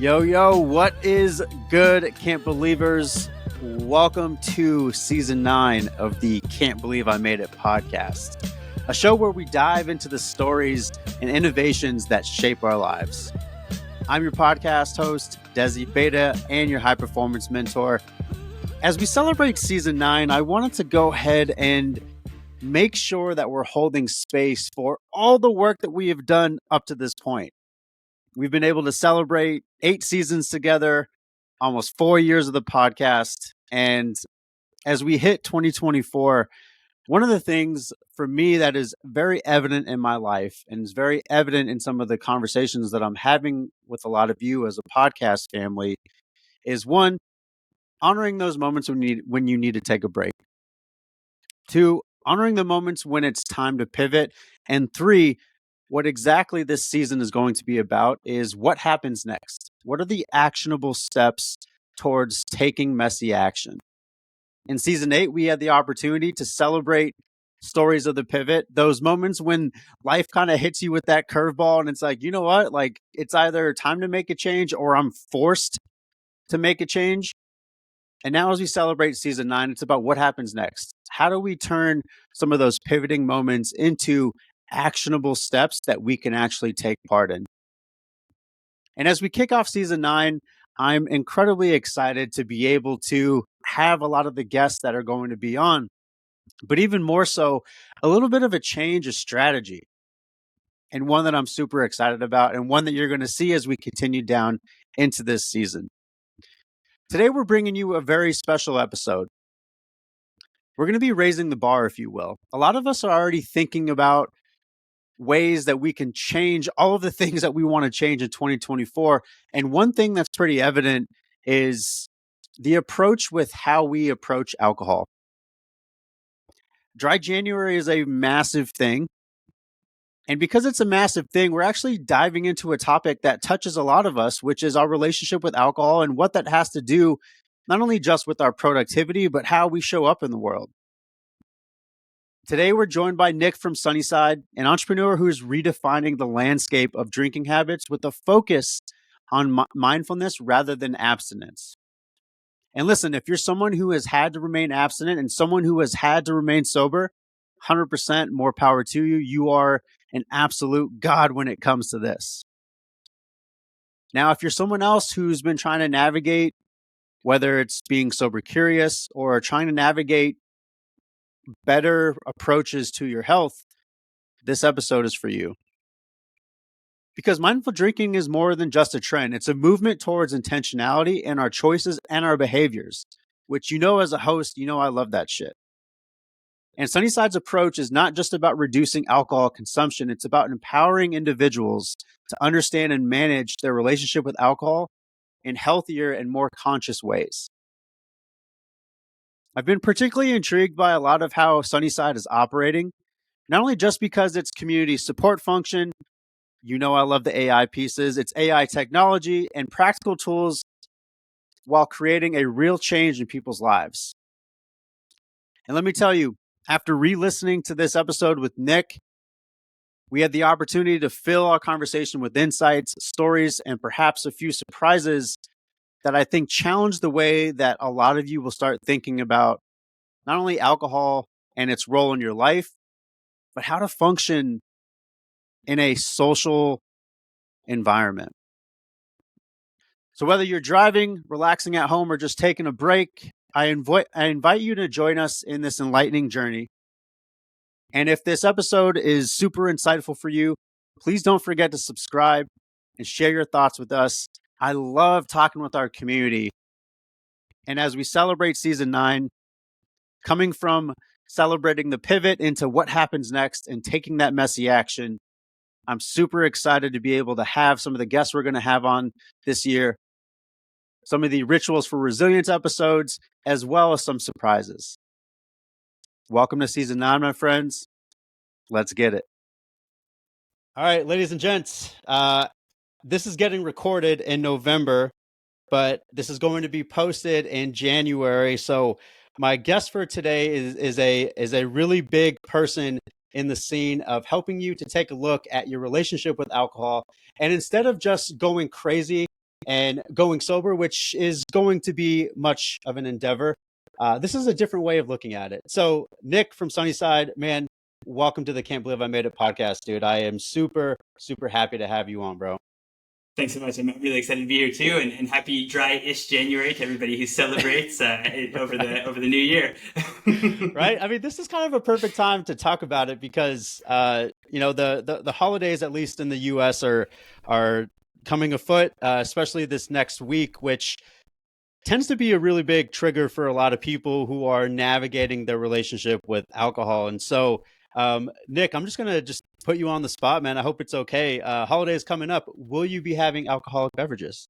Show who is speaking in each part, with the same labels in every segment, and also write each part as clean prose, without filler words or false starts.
Speaker 1: Yo, what is good, Can't Believers? Welcome to season 9 of the Can't Believe I Made It podcast, a show where we dive into the stories and innovations that shape our lives. I'm your podcast host, Dezi Beta, and your high performance mentor. As we celebrate season 9, I wanted to go ahead and make sure that we're holding space for all the work that we have done up to this point. We've been able to celebrate 8 seasons together, almost 4 years of the podcast. And as we hit 2024, one of the things for me that is very evident in my life and is very evident in some of the conversations that I'm having with a lot of you as a podcast family is one, honoring those moments when you need to take a break. 2, honoring the moments when it's time to pivot. And 3, what exactly this season is going to be about is what happens next. What are the actionable steps towards taking messy action? In season 8, we had the opportunity to celebrate stories of the pivot, those moments when life kind of hits you with that curveball and it's like, you know what? Like, it's either time to make a change or I'm forced to make a change. And now as we celebrate season 9, it's about what happens next. How do we turn some of those pivoting moments into actionable steps that we can actually take part in? And as we kick off season 9, I'm incredibly excited to be able to have a lot of the guests that are going to be on, but even more so, a little bit of a change of strategy, and one that I'm super excited about, and one that you're going to see as we continue down into this season. Today, we're bringing you a very special episode. We're going to be raising the bar, if you will. A lot of us are already thinking about ways that we can change all of the things that we want to change in 2024. And one thing that's pretty evident is the approach with how we approach alcohol. Dry January is a massive thing. And because it's a massive thing, we're actually diving into a topic that touches a lot of us, which is our relationship with alcohol and what that has to do, not only just with our productivity, but how we show up in the world. Today, we're joined by Nick from Sunnyside, an entrepreneur who is redefining the landscape of drinking habits with a focus on mindfulness rather than abstinence. And listen, if you're someone who has had to remain abstinent and someone who has had to remain sober, 100% more power to you. You are an absolute god when it comes to this. Now, if you're someone else who's been trying to navigate, whether it's being sober curious or trying to navigate better approaches to your health, this episode is for you. Because mindful drinking is more than just a trend. It's a movement towards intentionality in our choices and our behaviors, which, as a host, I love that shit. And Sunnyside's approach is not just about reducing alcohol consumption. It's about empowering individuals to understand and manage their relationship with alcohol in healthier and more conscious ways. I've been particularly intrigued by a lot of how Sunnyside is operating, not only just because it's community support function, I love the AI pieces, it's AI technology and practical tools while creating a real change in people's lives. And let me tell you, after re-listening to this episode with Nick, we had the opportunity to fill our conversation with insights, stories, and perhaps a few surprises that I think challenge the way that a lot of you will start thinking about not only alcohol and its role in your life, but how to function in a social environment. So whether you're driving, relaxing at home, or just taking a break, I invite you to join us in this enlightening journey. And if this episode is super insightful for you, please don't forget to subscribe and share your thoughts with us. I love talking with our community. And as we celebrate season 9, coming from celebrating the pivot into what happens next and taking that messy action, I'm super excited to be able to have some of the guests we're going to have on this year, some of the rituals for resilience episodes, as well as some surprises. Welcome to season 9, my friends. Let's get it. All right, ladies and gents, this is getting recorded in November, but this is going to be posted in January. So my guest for today is a really big person in the scene of helping you to take a look at your relationship with alcohol. And instead of just going crazy and going sober, which is going to be much of an endeavor. This is a different way of looking at it. So, Nick from Sunnyside, man, welcome to the Can't Believe I Made It podcast, dude. I am super, super happy to have you on, bro.
Speaker 2: Thanks so much. I'm really excited to be here too, and happy dry-ish January to everybody who celebrates over the new year.
Speaker 1: Right? I mean, this is kind of a perfect time to talk about it because the holidays, at least in the U.S., are coming afoot, especially this next week, which tends to be a really big trigger for a lot of people who are navigating their relationship with alcohol. And so, Nick, I'm just going to put you on the spot, man. I hope it's okay. Holidays coming up. Will you be having alcoholic beverages?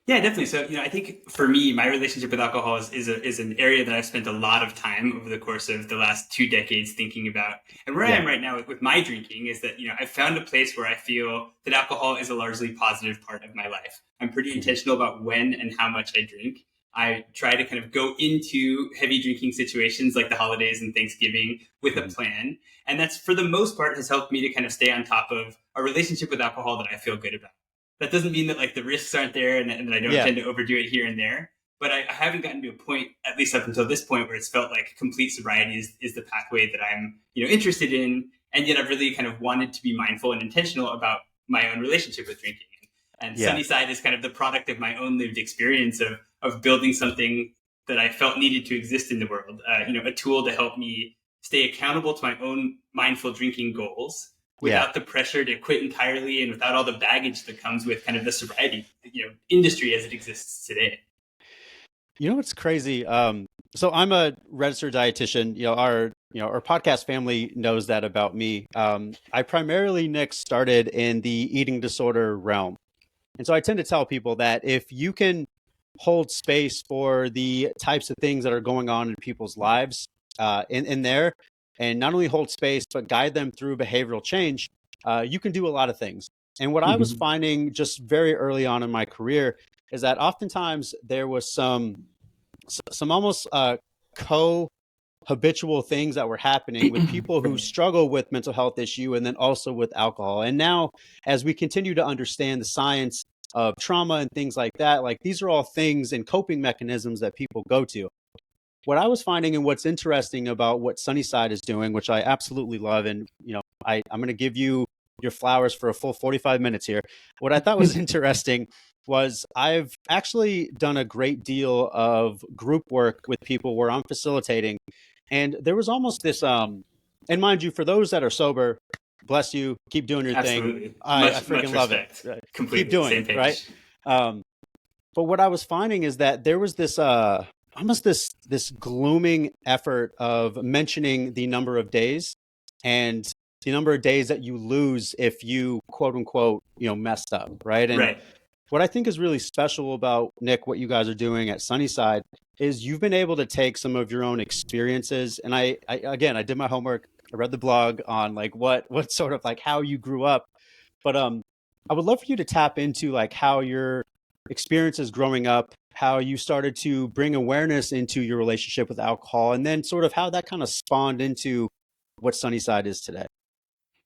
Speaker 2: Yeah, definitely. So, I think for me, my relationship with alcohol is an area that I've spent a lot of time over the course of the last 2 decades thinking about. And where I am right now with my drinking is that, I've found a place where I feel that alcohol is a largely positive part of my life. I'm pretty intentional about when and how much I drink. I try to kind of go into heavy drinking situations like the holidays and Thanksgiving with a plan. And that's, for the most part, has helped me to kind of stay on top of a relationship with alcohol that I feel good about. That doesn't mean that like the risks aren't there and that I don't tend to overdo it here and there. But I haven't gotten to a point, at least up until this point, where it's felt like complete sobriety is the pathway that I'm interested in. And yet I've really kind of wanted to be mindful and intentional about my own relationship with drinking. And Sunnyside is kind of the product of my own lived experience of building something that I felt needed to exist in the world. A tool to help me stay accountable to my own mindful drinking goals without the pressure to quit entirely and without all the baggage that comes with kind of the sobriety industry as it exists today.
Speaker 1: You know what's crazy? So I'm a registered dietitian. Our podcast family knows that about me. I primarily, Nick, started in the eating disorder realm. And so I tend to tell people that if you can hold space for the types of things that are going on in people's lives in there, and not only hold space, but guide them through behavioral change, you can do a lot of things. And what I was finding just very early on in my career is that oftentimes there was some almost habitual things that were happening with people who struggle with mental health issue and then also with alcohol. And now, as we continue to understand the science of trauma and things like that, like these are all things and coping mechanisms that people go to. What I was finding and what's interesting about what Sunnyside is doing, which I absolutely love, and I'm going to give you your flowers for a full 45 minutes here. What I thought was interesting was I've actually done a great deal of group work with people where I'm facilitating. And there was almost this, and mind you, for those that are sober, bless you, keep doing your thing. I freaking love it.
Speaker 2: Completely.
Speaker 1: Keep doing it, right? But what I was finding is that there was this, almost this glooming effort of mentioning the number of days and the number of days that you lose if you quote unquote, messed up. Right. And what I think is really special about, Nick, what you guys are doing at Sunnyside is you've been able to take some of your own experiences. And I did my homework. I read the blog on like what sort of like how you grew up. But I would love for you to tap into like how your experiences growing up, how you started to bring awareness into your relationship with alcohol, and then sort of how that kind of spawned into what Sunnyside is today.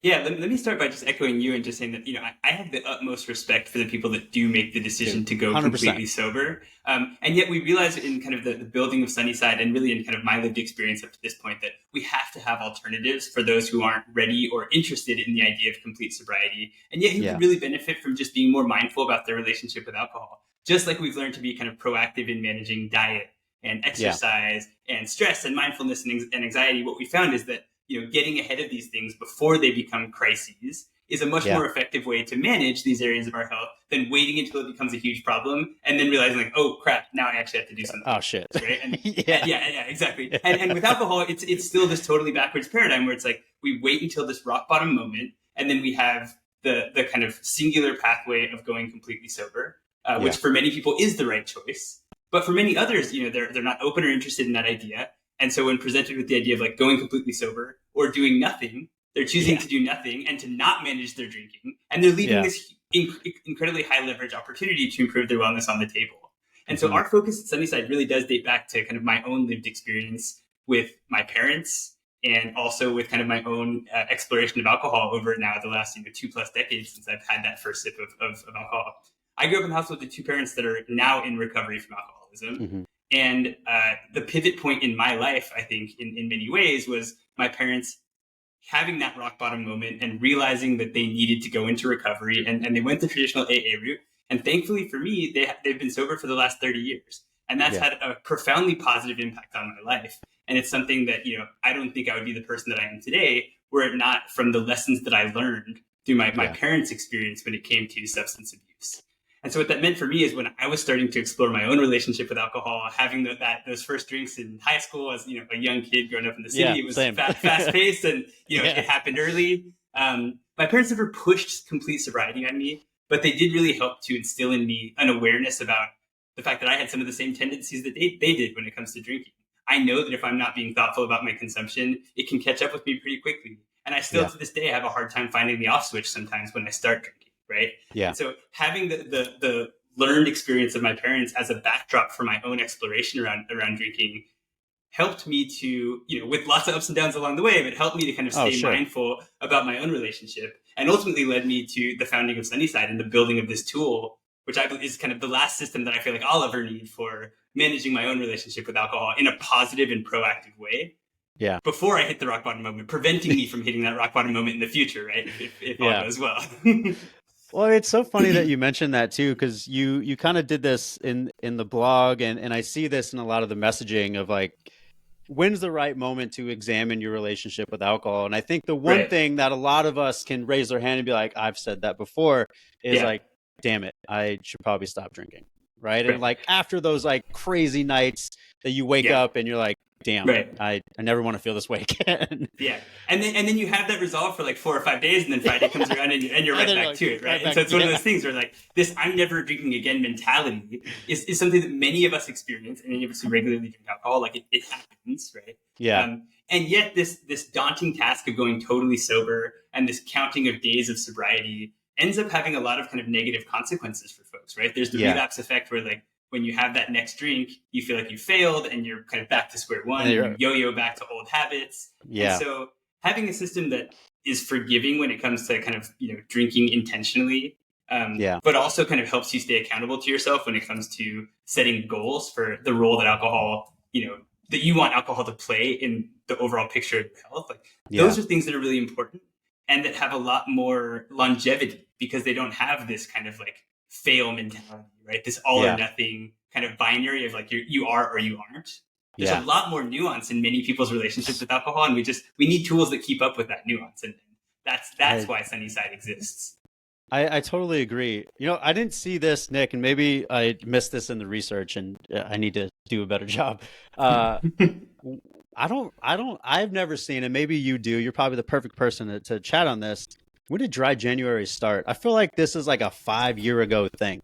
Speaker 2: Yeah, let me start by just echoing you and just saying that, I have the utmost respect for the people that do make the decision to go 100%. Completely sober. And yet we realize in kind of the building of Sunnyside and really in kind of my lived experience up to this point that we have to have alternatives for those who aren't ready or interested in the idea of complete sobriety. And yet who could really benefit from just being more mindful about their relationship with alcohol. Just like we've learned to be kind of proactive in managing diet and exercise and stress and mindfulness and anxiety, what we found is that getting ahead of these things before they become crises is a much more effective way to manage these areas of our health than waiting until it becomes a huge problem and then realizing like, oh crap, now I actually have to do something.
Speaker 1: Oh shit.
Speaker 2: Right? And, exactly. And with alcohol, it's still this totally backwards paradigm where it's like we wait until this rock bottom moment and then we have the kind of singular pathway of going completely sober, which for many people is the right choice. But for many others, they're not open or interested in that idea. And so when presented with the idea of like going completely sober or doing nothing, they're choosing to do nothing and to not manage their drinking. And they're leaving this incredibly high leverage opportunity to improve their wellness on the table. And so our focus at Sunnyside really does date back to kind of my own lived experience with my parents and also with kind of my own exploration of alcohol over now the last 2+ decades since I've had that first sip of alcohol. I grew up in a household with two parents that are now in recovery from alcoholism.
Speaker 1: Mm-hmm.
Speaker 2: And the pivot point in my life, I think, in many ways, was my parents having that rock bottom moment and realizing that they needed to go into recovery. And they went the traditional AA route. And thankfully for me, they've been sober for the last 30 years. And that's had a profoundly positive impact on my life. And it's something that, I don't think I would be the person that I am today were it not from the lessons that I learned through my parents' experience when it came to substance abuse. And so what that meant for me is when I was starting to explore my own relationship with alcohol, having those first drinks in high school as, a young kid growing up in the city, it was fast paced and, it happened early. My parents never pushed complete sobriety on me, but they did really help to instill in me an awareness about the fact that I had some of the same tendencies that they did when it comes to drinking. I know that if I'm not being thoughtful about my consumption, it can catch up with me pretty quickly. And I still, to this day, have a hard time finding the off switch sometimes when I start drinking, right?
Speaker 1: Yeah.
Speaker 2: And so having the learned experience of my parents as a backdrop for my own exploration around drinking helped me to, with lots of ups and downs along the way, but helped me to kind of stay mindful about my own relationship, and ultimately led me to the founding of Sunnyside and the building of this tool, which I believe is kind of the last system that I feel like I'll ever need for managing my own relationship with alcohol in a positive and proactive way.
Speaker 1: Yeah.
Speaker 2: Before I hit the rock bottom moment, preventing me from hitting that rock bottom moment in the future, right? If all goes well.
Speaker 1: Well, it's so funny that you mentioned that too, because you kind of did this in the blog, and I see this in a lot of the messaging of like, when's the right moment to examine your relationship with alcohol? And I think the one thing that a lot of us can raise their hand and be like, I've said that before, is like, damn it, I should probably stop drinking. Right. And like after those like crazy nights that you wake up and you're like, damn, I never want to feel this way again.
Speaker 2: Yeah. And then you have that resolve for like 4 or 5 days, and then Friday comes around and you're right back to it. Right. And so it's one of those things where like this I'm never drinking again mentality is something that many of us experience, and many of us who regularly drink alcohol, like it happens. Right.
Speaker 1: Yeah.
Speaker 2: And yet this daunting task of going totally sober and this counting of days of sobriety ends up having a lot of kind of negative consequences for folks. Right. There's the relapse effect where like, when you have that next drink, you feel like you failed and you're kind of back to square one, and you yo-yo back to old habits. Yeah. And so having a system that is forgiving when it comes to kind of, drinking intentionally, but also kind of helps you stay accountable to yourself when it comes to setting goals for the role that alcohol, that you want alcohol to play in the overall picture of your health. Like those are things that are really important and that have a lot more longevity because they don't have this kind of like fail mentality, right? This all or nothing kind of binary of like you are or you aren't. There's a lot more nuance in many people's relationships with alcohol, and we need tools that keep up with that nuance, and that's why Sunnyside exists.
Speaker 1: I totally agree. I didn't see this, Nick, and maybe I missed this in the research, and I need to do a better job. I've never seen it. Maybe you do. You're probably the perfect person to chat on this. When did Dry January start? I feel like this is like a 5-year ago thing.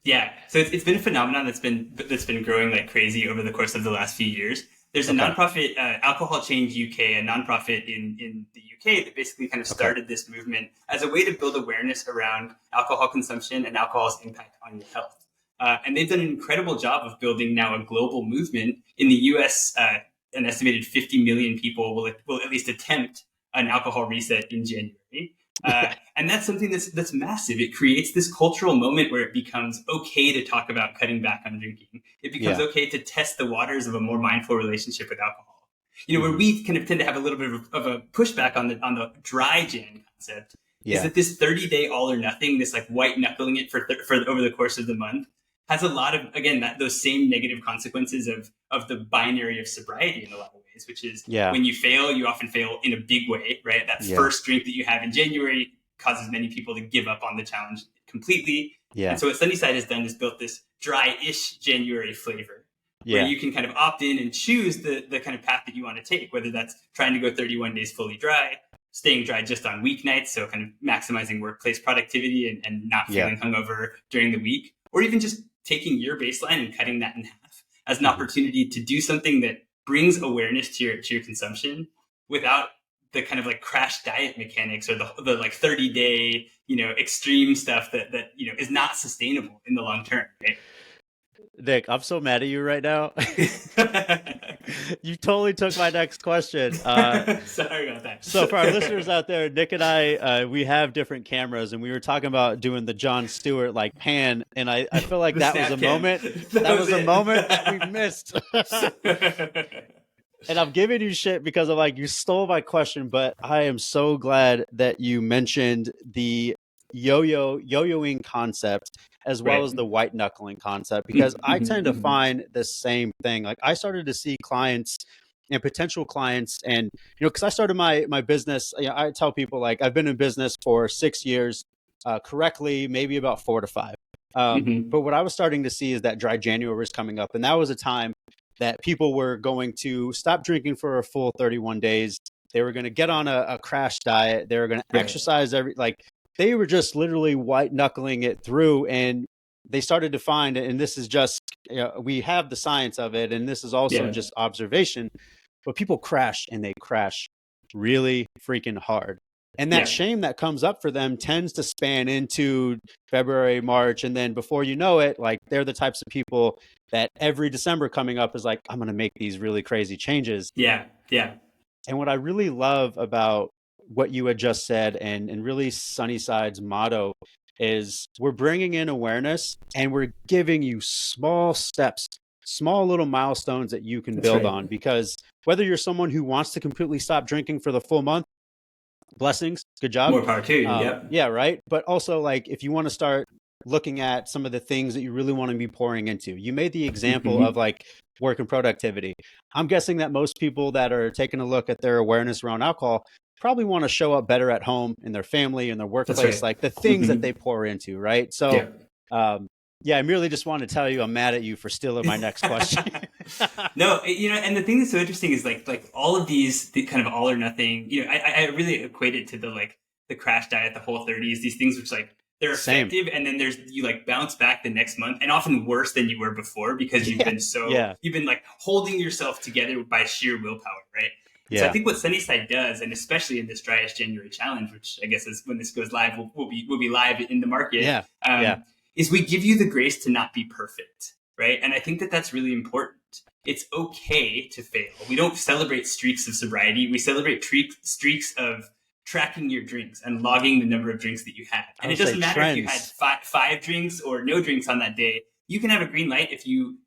Speaker 2: Yeah, so it's been a phenomenon that's been growing like crazy over the course of the last few years. There's a nonprofit, Alcohol Change UK, a nonprofit in the UK that basically kind of started this movement as a way to build awareness around alcohol consumption and alcohol's impact on your health. And they've done an incredible job of building now a global movement. In the US, an estimated 50 million people will at least attempt an alcohol reset in January. And that's something that's massive. It creates this cultural moment where it becomes okay to talk about cutting back on drinking. It becomes okay to test the waters of a more mindful relationship with alcohol. Where we kind of tend to have a little bit of a pushback on the dry Jan concept is that this 30-day all or nothing, this like white knuckling it for over the course of the month, has a lot of, again, those same negative consequences of the binary of sobriety in a lot of ways, which is when you fail, you often fail in a big way, right? That first drink that you have in January causes many people to give up on the challenge completely. And so what Sunnyside has done is built this dry-ish January flavor where you can kind of opt in and choose the kind of path that you want to take, whether that's trying to go 31 days fully dry, staying dry just on weeknights, so kind of maximizing workplace productivity and not feeling hungover during the week, or even just taking your baseline and cutting that in half as an opportunity to do something that brings awareness to your consumption without the kind of like crash diet mechanics or the like 30-day, extreme stuff that is not sustainable in the long term, right?
Speaker 1: Nick, I'm so mad at you right now. You totally took my next question.
Speaker 2: Sorry about that.
Speaker 1: So for our listeners out there, Nick and I, we have different cameras, and we were talking about doing the Jon Stewart like pan, and I feel like that was a moment. That was a moment that we missed. And I'm giving you shit because I'm like, you stole my question, but I am so glad that you mentioned the yo-yoing concept as well as the white knuckling concept, because I tend to find the same thing. Like I started to see clients and potential clients, and because I started my business, I tell people like I've been in business for 6 years, correctly maybe about 4 to 5. But what I was starting to see is that dry January was coming up, and that was a time that people were going to stop drinking for a full 31 days. They were going to get on a crash diet. They were going to exercise they were just literally white knuckling it through. And they started to find, and this is just, we have the science of it, and this is also just observation, but people crash, and they crash really freaking hard. And that shame that comes up for them tends to span into February, March. And then before you know it, like they're the types of people that every December coming up is like, I'm going to make these really crazy changes.
Speaker 2: Yeah.
Speaker 1: And what I really love about what you had just said, and really Sunnyside's motto, is we're bringing in awareness, and we're giving you small steps, small little milestones that you can build on. Because whether you're someone who wants to completely stop drinking for the full month, blessings, good job.
Speaker 2: More power to you.
Speaker 1: Yeah, right. But also, like, if you want to start looking at some of the things that you really want to be pouring into, you made the example of like work and productivity. I'm guessing that most people that are taking a look at their awareness around alcohol probably want to show up better at home, in their family, in their workplace, like the things that they pour into, right? So, I merely just want to tell you I'm mad at you for stealing my next question.
Speaker 2: No, and the thing that's so interesting is like all of these kind of all or nothing, I really equate it to the crash diet, the Whole30s, these things which like they're effective. And then you like bounce back the next month, and often worse than you were before, because you've been you've been like holding yourself together by sheer willpower, right? So I think what Sunnyside does, and especially in this driest January challenge, which I guess is when this goes live, will be live in the market. Is we give you the grace to not be perfect, right? And I think that that's really important. It's okay to fail. We don't celebrate streaks of sobriety. We celebrate streaks of tracking your drinks and logging the number of drinks that you had. And it doesn't matter if you had five drinks or no drinks on that day. You can have a green light if you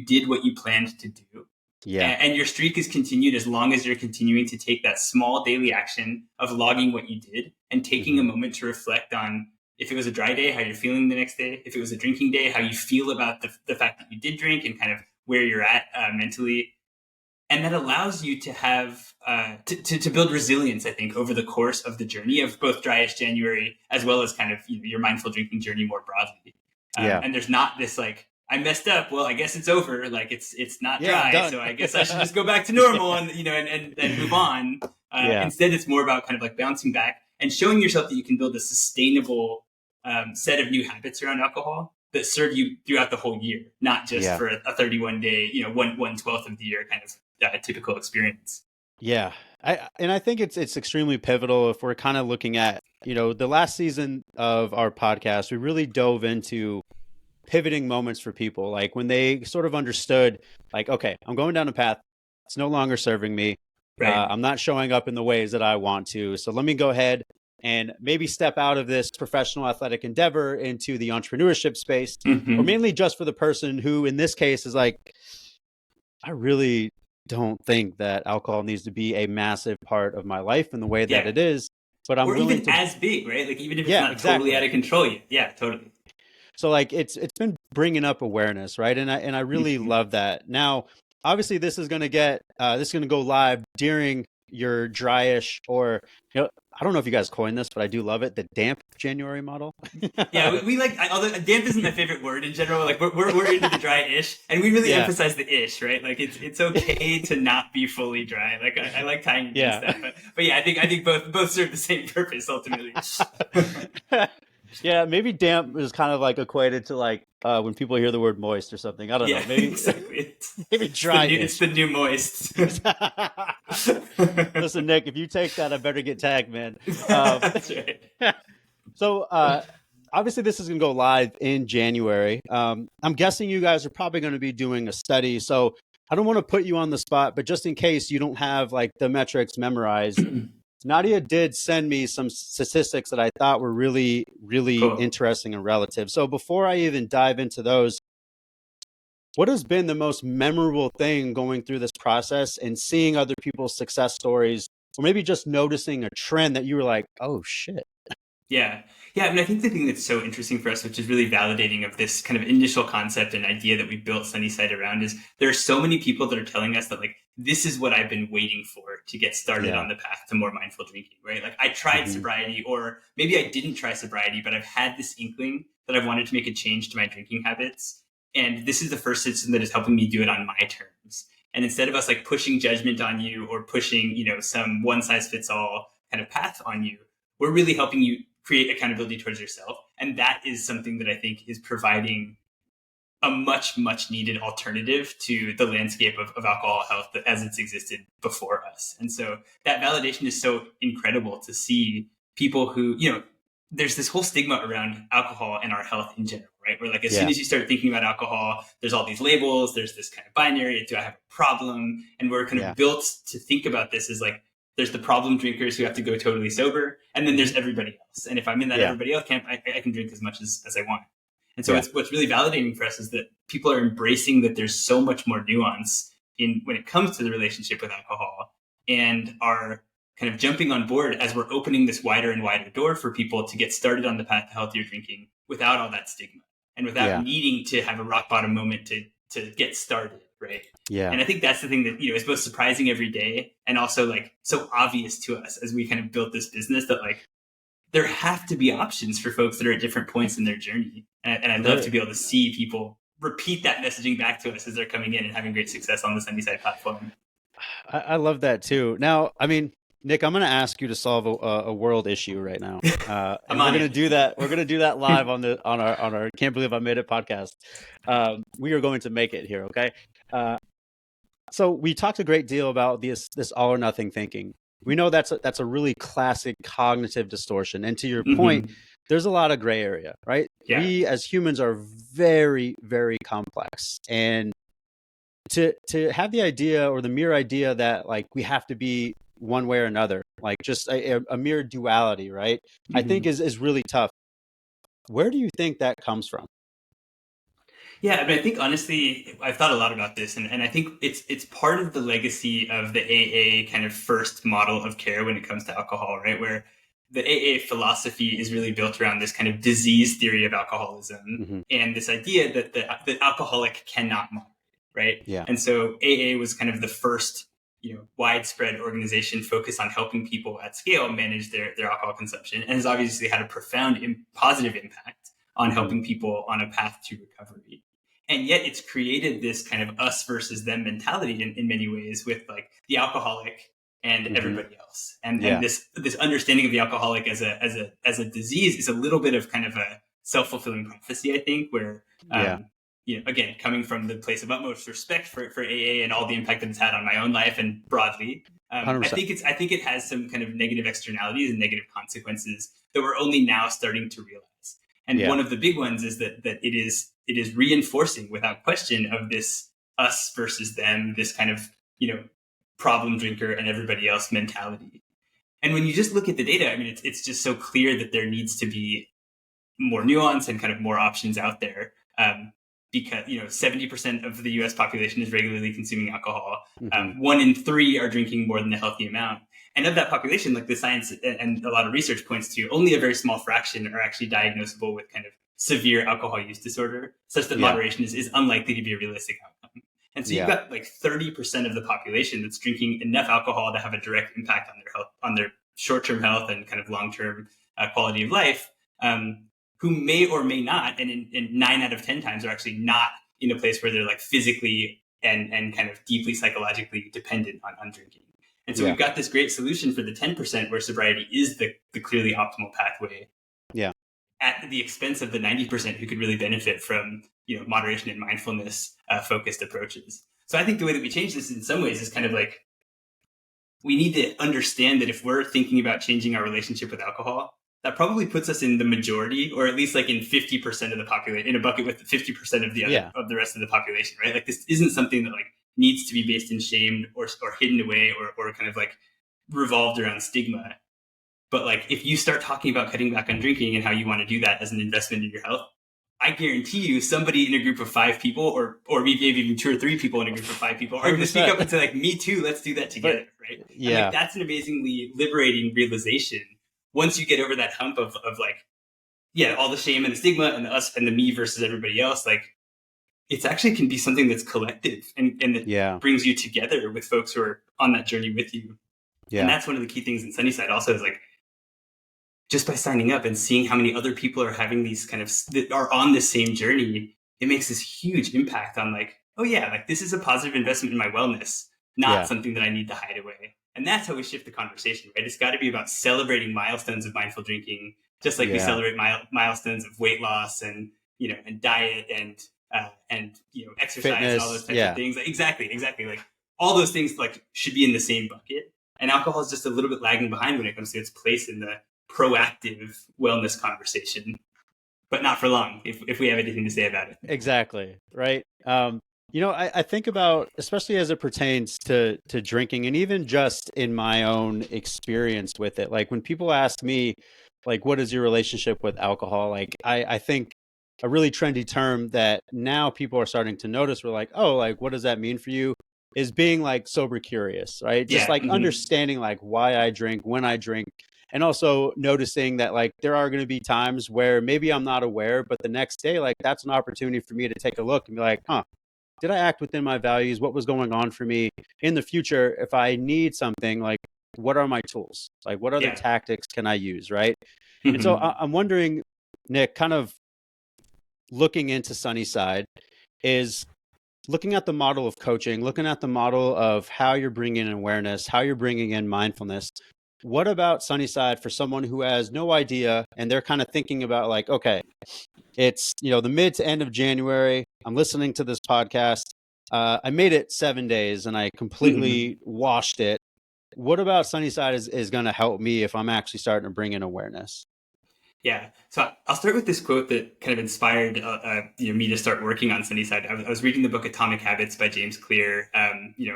Speaker 2: did what you planned to do. And your streak is continued as long as you're continuing to take that small daily action of logging what you did and taking a moment to reflect on, if it was a dry day, how you're feeling the next day. If it was a drinking day, how you feel about the fact that you did drink and kind of where you're at mentally. And that allows you to have, to build resilience, I think, over the course of the journey of both driest January, as well as kind of your mindful drinking journey more broadly. And there's not this like, I messed up. Well, I guess it's over. Like it's not dry. So I guess I should just go back to normal and move on. Instead, it's more about kind of like bouncing back and showing yourself that you can build a sustainable set of new habits around alcohol that serve you throughout the whole year, not just for a 31-day, 1/12 of the year kind of typical experience.
Speaker 1: Yeah. I think it's extremely pivotal if we're kind of looking at, the last season of our podcast, we really dove into pivoting moments for people. Like when they sort of understood, like, okay, I'm going down a path. It's no longer serving me. I'm not showing up in the ways that I want to. So let me go ahead and maybe step out of this professional athletic endeavor into the entrepreneurship space, or mainly just for the person who, in this case, is like, I really don't think that alcohol needs to be a massive part of my life in the way that it is, but I'm willing
Speaker 2: even as big, right? Like even if it's not totally out of control yet. Yeah, totally.
Speaker 1: So like it's been bringing up awareness, right? And I really love that. Now, obviously, this is going to go live during your dryish, or I don't know if you guys coined this, but I do love it, the damp January model.
Speaker 2: we like, although damp isn't my favorite word in general. Like we're into the dry-ish, and we really emphasize the ish, right? Like it's okay to not be fully dry. Like I like tying against that, but I think both serve the same purpose ultimately.
Speaker 1: Yeah, maybe damp is kind of like equated to like when people hear the word moist or something. I don't know. Maybe
Speaker 2: exactly.
Speaker 1: Maybe dry.
Speaker 2: It's the new moist.
Speaker 1: Listen, Nick, if you take that, I better get tagged, man.
Speaker 2: That's right.
Speaker 1: So obviously, this is going to go live in January. I'm guessing you guys are probably going to be doing a study. So I don't want to put you on the spot, but just in case you don't have like the metrics memorized, Nadia did send me some statistics that I thought were really, really
Speaker 2: Cool.
Speaker 1: interesting and relative. So before I even dive into those, what has been the most memorable thing going through this process and seeing other people's success stories, or maybe just noticing a trend that you were like, oh shit?
Speaker 2: Yeah. Yeah. I mean, I think the thing that's so interesting for us, which is really validating of this kind of initial concept and idea that we built Sunnyside around, is there are so many people that are telling us that, like, this is what I've been waiting for to get started on the path to more mindful drinking, right? Like, I tried sobriety, or maybe I didn't try sobriety, but I've had this inkling that I've wanted to make a change to my drinking habits. And this is the first system that is helping me do it on my terms. And instead of us like pushing judgment on you or pushing, some one size fits all kind of path on you, we're really helping you create accountability towards yourself. And that is something that I think is providing a much, much needed alternative to the landscape of alcohol health as it's existed before us. And so that validation is so incredible to see people who, there's this whole stigma around alcohol and our health in general, right? Where like, as soon as you start thinking about alcohol, there's all these labels, there's this kind of binary, do I have a problem? And we're kind of built to think about this as like, there's the problem drinkers who have to go totally sober, and then there's everybody else. And if I'm in that everybody else camp, I can drink as much as I want. And so what's really validating for us is that people are embracing that there's so much more nuance in when it comes to the relationship with alcohol, and are kind of jumping on board as we're opening this wider and wider door for people to get started on the path to healthier drinking without all that stigma and without needing to have a rock bottom moment to get started. Right.
Speaker 1: Yeah.
Speaker 2: And I think that's the thing that, is both surprising every day and also like so obvious to us as we kind of built this business, that like there have to be options for folks that are at different points in their journey. And I'd love to be able to see people repeat that messaging back to us as they're coming in and having great success on the Sunnyside platform.
Speaker 1: I love that too. Now, I mean, Nick, I'm going to ask you to solve a world issue right now, and we're going to do that. We're going to do that live on our Can't Believe I Made It podcast. We are going to make it here, okay? So we talked a great deal about this all or nothing thinking. We know that's a really classic cognitive distortion, and to your point, there's a lot of gray area, right? Yeah. We as humans are very, very complex, and to have the idea or the mere idea that like we have to be one way or another, like just a mere duality, right? I think is really tough. Where do you think that comes from?
Speaker 2: Yeah, I mean, I think honestly, I've thought a lot about this, and I think it's part of the legacy of the AA kind of first model of care when it comes to alcohol, right? Where the AA philosophy is really built around this kind of disease theory of alcoholism and this idea that the alcoholic cannot moderate, right? Yeah. And so AA was kind of the first widespread organization focused on helping people at scale manage their alcohol consumption, and has obviously had a profound positive impact on helping people on a path to recovery. And yet it's created this kind of us versus them mentality in many ways, with like the alcoholic and everybody else. And this understanding of the alcoholic as a disease is a little bit of kind of a self-fulfilling prophecy, I think, where again, coming from the place of utmost respect for AA and all the impact that it's had on my own life and broadly, I think it has some kind of negative externalities and negative consequences that we're only now starting to realize. And one of the big ones is that it is reinforcing without question of this us versus them, this kind of problem drinker and everybody else mentality. And when you just look at the data, I mean, it's just so clear that there needs to be more nuance and kind of more options out there. Because 70% of the U.S. population is regularly consuming alcohol. 1 in 3 are drinking more than a healthy amount. And of that population, like the science and a lot of research points to, only a very small fraction are actually diagnosable with kind of severe alcohol use disorder, such that moderation is unlikely to be a realistic outcome. And so you've got like 30% of the population that's drinking enough alcohol to have a direct impact on their health, on their short-term health and kind of long-term quality of life, who may or may not, and in 9 out of 10 times are actually not in a place where they're like physically and kind of deeply psychologically dependent on drinking. And so we've got this great solution for the 10% where sobriety is the clearly optimal pathway. Yeah. At the expense of the 90% who could really benefit from, moderation and mindfulness focused approaches. So I think the way that we change this in some ways is kind of like, we need to understand that if we're thinking about changing our relationship with alcohol, that probably puts us in the majority, or at least like in 50% of the population, in a bucket with 50% of the other of the rest of the population, right? Like this isn't something that like needs to be based in shame or hidden away or kind of like revolved around stigma. But like, if you start talking about cutting back on drinking and how you want to do that as an investment in your health, I guarantee you somebody in a group of 5 people or maybe even 2 or 3 people in a group of 5 people are going to speak up and say like, me too, let's do that together. Right.
Speaker 1: Yeah.
Speaker 2: And like, that's an amazingly liberating realization once you get over that hump of like, yeah, all the shame and the stigma and the us and the me versus everybody else. Like, it's actually can be something that's collective and that brings you together with folks who are on that journey with you. Yeah. And that's one of the key things in Sunnyside also is like, just by signing up and seeing how many other people are having these kind of that are on the same journey, it makes this huge impact on like, oh yeah, like this is a positive investment in my wellness, not something that I need to hide away. And that's how we shift the conversation, right? It's got to be about celebrating milestones of mindful drinking, just like we celebrate milestones of weight loss and, you know, and diet and you know, exercise, fitness, and all those types of things. Like, exactly. Like all those things like should be in the same bucket. And alcohol is just a little bit lagging behind when it comes to its place in the proactive wellness conversation, but not for long if we have anything to say about it.
Speaker 1: Exactly. Right. You know, I think about, especially as it pertains to drinking and even just in my own experience with it, like when people ask me, like, what is your relationship with alcohol? Like, I think a really trendy term that now people are starting to notice, we're like, oh, like, what does that mean for you? Is being like sober curious, right? Just like understanding like why I drink, when I drink, and also noticing that like there are going to be times where maybe I'm not aware, but the next day, like that's an opportunity for me to take a look and be like, did I act within my values? What was going on for me in the future? If I need something, like what are my tools? Like what other tactics can I use, right? And so I'm wondering, Nick, kind of looking into Sunnyside is looking at the model of coaching, looking at the model of how you're bringing in awareness, how you're bringing in mindfulness. What about Sunnyside for someone who has no idea and they're kind of thinking about like, okay, it's, you know, the mid to end of January. I'm listening to this podcast. I made it 7 days and I completely washed it. What about Sunnyside is going to help me if I'm actually starting to bring in awareness?
Speaker 2: Yeah. So I'll start with this quote that kind of inspired me to start working on Sunnyside. I was reading the book Atomic Habits by James Clear,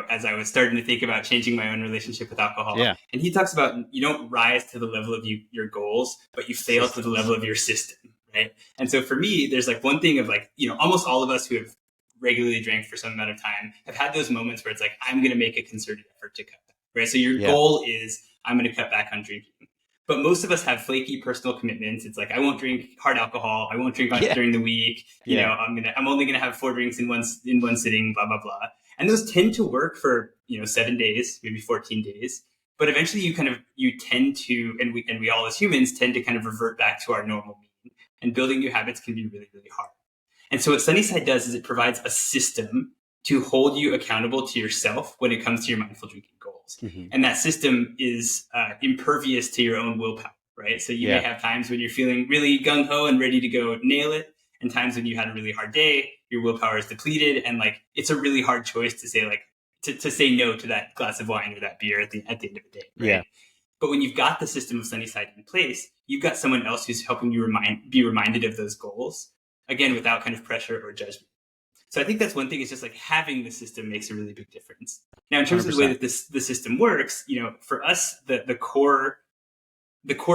Speaker 2: as I was starting to think about changing my own relationship with alcohol. Yeah. And he talks about you don't rise to the level of your goals, but you fail to the level of your system, right? And so for me, there's like one thing of like, almost all of us who have regularly drank for some amount of time have had those moments where it's like, I'm going to make a concerted effort to cut back, right? So your goal is, I'm going to cut back on drinking. But most of us have flaky personal commitments. It's like, I won't drink hard alcohol. I won't drink during the week. I'm only gonna have 4 drinks in one sitting. Blah blah blah. And those tend to work for 7 days, maybe 14 days. But eventually, you tend to, and we all as humans tend to kind of revert back to our normal mean. And building new habits can be really really hard. And so what Sunnyside does is it provides a system to hold you accountable to yourself when it comes to your mindful drinking goals. And that system is impervious to your own willpower, right? So you may have times when you're feeling really gung-ho and ready to go nail it, and times when you had a really hard day, your willpower is depleted, and like it's a really hard choice to say like to say no to that glass of wine or that beer at the end of the day, right? Yeah. But when you've got the system of Sunnyside in place, you've got someone else who's helping you be reminded of those goals, again, without kind of pressure or judgment. So I think that's one thing, is just like having the system makes a really big difference. Now, in terms 100%. Of the way that the system works, for us, the core